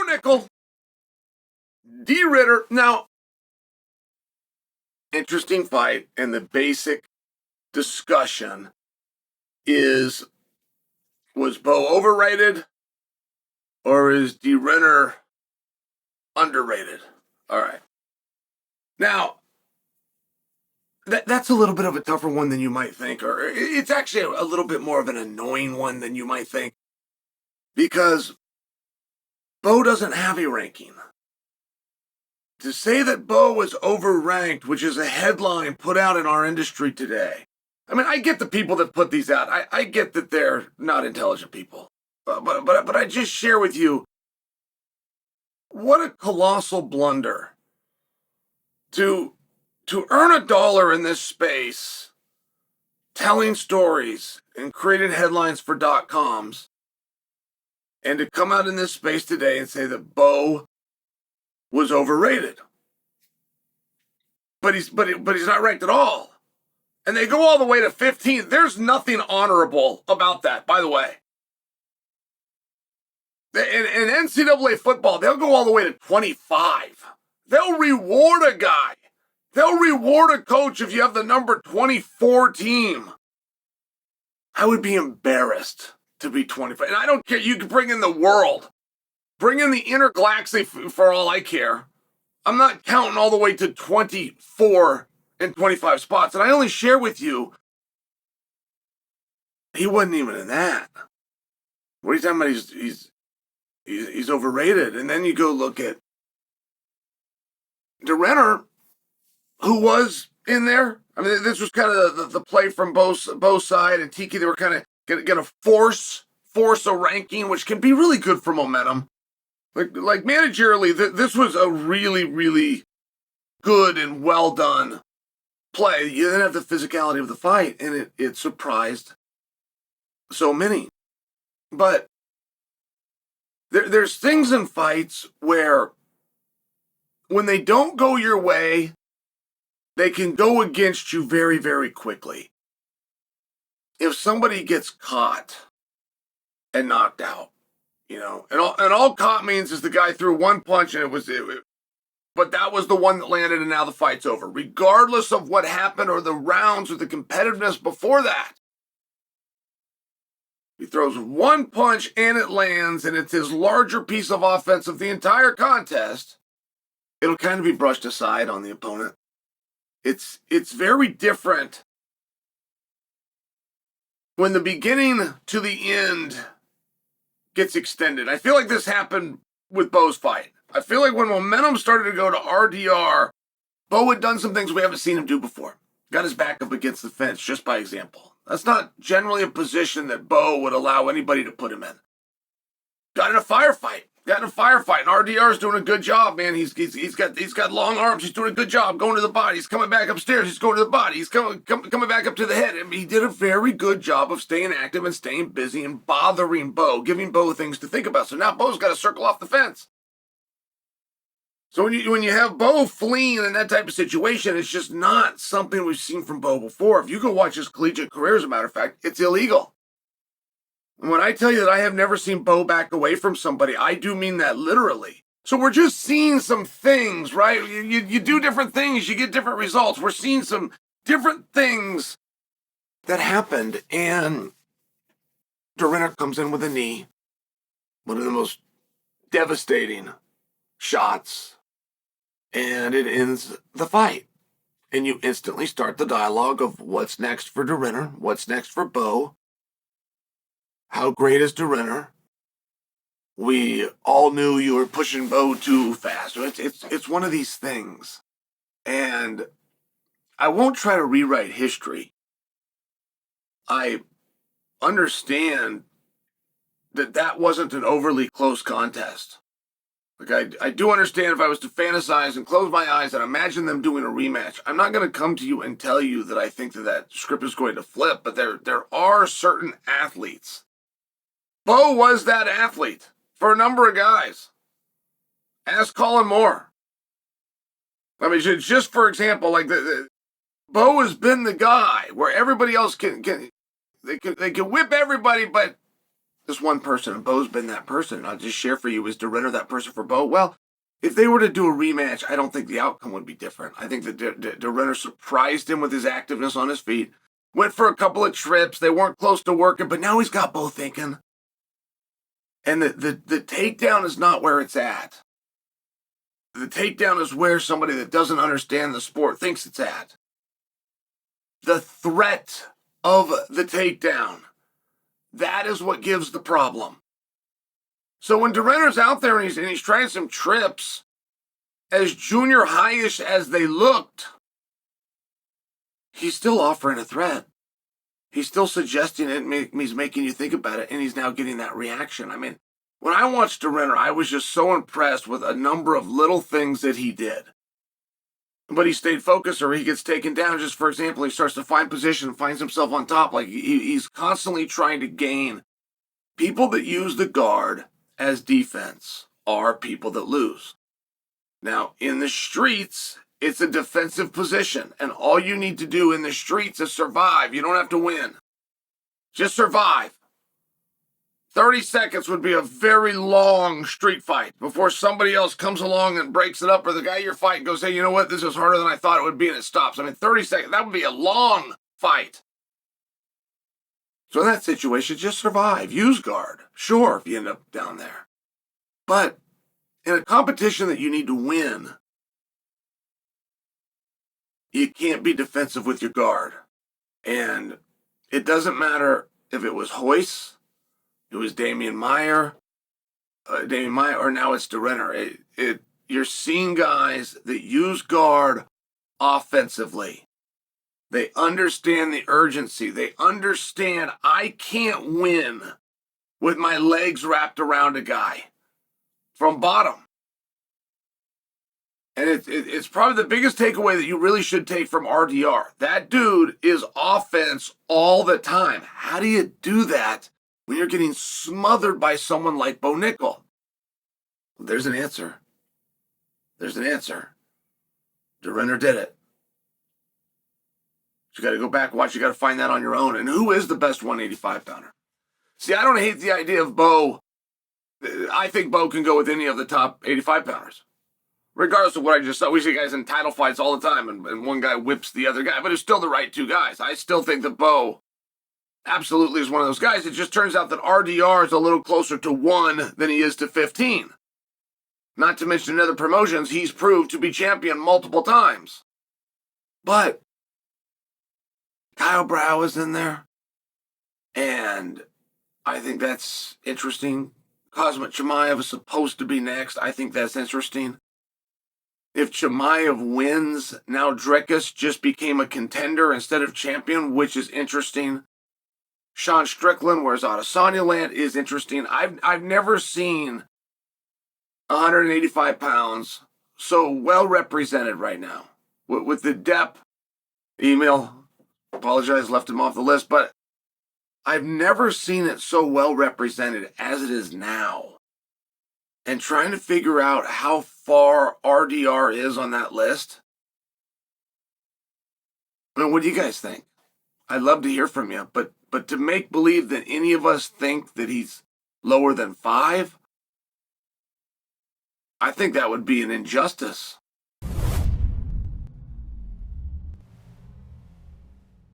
Nickal, de Ridder. Now, interesting fight, and the basic discussion is, was Bo overrated or is de Ridder underrated? All right. Now, that's a little bit of a tougher one than you might think, or it's actually a little bit more of an annoying one than you might think, because Bo doesn't have a ranking. To say that Bo was overranked, which is a headline put out in our industry today. I mean, I get the people that put these out. I get that they're not intelligent people. But I just share with you, what a colossal blunder to earn $1 in this space, telling stories and creating headlines for .coms, and to come out in this space today and say that Bo was overrated. But he's not ranked at all. And they go all the way to 15th. There's nothing honorable about that, by the way. In NCAA football, they'll go all the way to 25. They'll reward a guy. They'll reward a coach if you have the number 24 team. I would be embarrassed to be 25. And I don't care. You can bring in the world. Bring in the intergalaxy for all I care. I'm not counting all the way to 24 and 25 spots. And I only share with you, he wasn't even in that. What are you talking about? He's overrated. And then you go look at de Ridder, who was in there. I mean, this was kind of the play from both side, and Tiki, they were kind of going to force a ranking, which can be really good for momentum. Like managerially, this was a really, really good and well done play. You didn't have the physicality of the fight, and it surprised so many. But there's things in fights where when they don't go your way, they can go against you very, very quickly. If somebody gets caught and knocked out, and all caught means is the guy threw one punch and but that was the one that landed and now the fight's over. Regardless of what happened or the rounds or the competitiveness before that. He throws one punch and it lands, and it's his larger piece of offense of the entire contest. It'll kind of be brushed aside on the opponent. It's very different when the beginning to the end gets extended. I feel like this happened with Bo's fight. I feel like when momentum started to go to RDR, Bo had done some things we haven't seen him do before. Got his back up against the fence, just by example. That's not generally a position that Bo would allow anybody to put him in. Got in a firefight. And RDR is doing a good job, man. He's got long arms. He's doing a good job going to the body. He's coming back upstairs. He's going to the body. He's coming back up to the head. I mean, he did a very good job of staying active and staying busy and bothering Bo, giving Bo things to think about. So now Bo's got to circle off the fence. So when you have Bo fleeing in that type of situation, it's just not something we've seen from Bo before. If you go watch his collegiate career, as a matter of fact, it's illegal. And when I tell you that I have never seen Bo back away from somebody, I do mean that literally. So we're just seeing some things, right? You do different things, you get different results. We're seeing some different things that happened, and de Ridder comes in with a knee. One of the most devastating shots, and it ends the fight. And you instantly start the dialogue of what's next for de Ridder, what's next for Bo. How great is de Ridder? We all knew you were pushing Bo too fast. It's one of these things. And I won't try to rewrite history. I understand that wasn't an overly close contest. Like, I do understand if I was to fantasize and close my eyes and imagine them doing a rematch, I'm not going to come to you and tell you that I think that script is going to flip, but there are certain athletes. Bo was that athlete for a number of guys. Ask Colin Moore. I mean, just for example, like Bo has been the guy where everybody else can whip everybody, but this one person, and Bo's been that person. I'll just share for you, is de Ridder that person for Bo? Well, if they were to do a rematch, I don't think the outcome would be different. I think that de Ridder surprised him with his activeness on his feet, went for a couple of trips. They weren't close to working, but now he's got Bo thinking. And the takedown is not where it's at. The takedown is where somebody that doesn't understand the sport thinks it's at. The threat of the takedown, that is what gives the problem. So when de Ridder's out there and he's trying some trips, as junior high-ish as they looked, he's still offering a threat. He's still suggesting it, and he's making you think about it, and he's now getting that reaction. I mean, when I watched de Ridder, I was just so impressed with a number of little things that he did. But he stayed focused, or he gets taken down. Just for example, he starts to find position, finds himself on top. Like he's constantly trying to gain. People that use the guard as defense are people that lose. Now, in the streets, it's a defensive position, and all you need to do in the streets is survive. You don't have to win. Just survive. 30 seconds would be a very long street fight before somebody else comes along and breaks it up, or the guy you're fighting goes, hey, you know what? This is harder than I thought it would be, and it stops. I mean, 30 seconds, that would be a long fight. So in that situation, just survive. Use guard. Sure, if you end up down there. But in a competition that you need to win, you can't be defensive with your guard. And it doesn't matter if it was Hoyce, it was Damian Maia, or now it's de Ridder. You're seeing guys that use guard offensively. They understand the urgency. They understand I can't win with my legs wrapped around a guy from bottom. And it's probably the biggest takeaway that you really should take from RDR. That dude is offense all the time. How do you do that when you're getting smothered by someone like Bo Nickal? There's an answer. There's an answer. De Ridder did it. You got to go back and watch. You got to find that on your own. And who is the best 185-pounder? See, I don't hate the idea of Bo. I think Bo can go with any of the top 85-pounders. Regardless of what I just saw, we see guys in title fights all the time, and one guy whips the other guy, but it's still the right two guys. I still think that Bo absolutely is one of those guys. It just turns out that RDR is a little closer to 1 than he is to 15. Not to mention in other promotions, he's proved to be champion multiple times. But Kyle Brow is in there, and I think that's interesting. Khamzat Chimaev is supposed to be next. I think that's interesting. If Chimaev wins, now Dricus just became a contender instead of champion, which is interesting. Sean Strickland, where's Adesanya land, is interesting. I've never seen 185 pounds so well represented right now. With the depth, email, apologize, left him off the list, but I've never seen it so well represented as it is now. And trying to figure out how far RDR is on that list. I mean, what do you guys think? I'd love to hear from you, but to make believe that any of us think that he's lower than 5, I think that would be an injustice.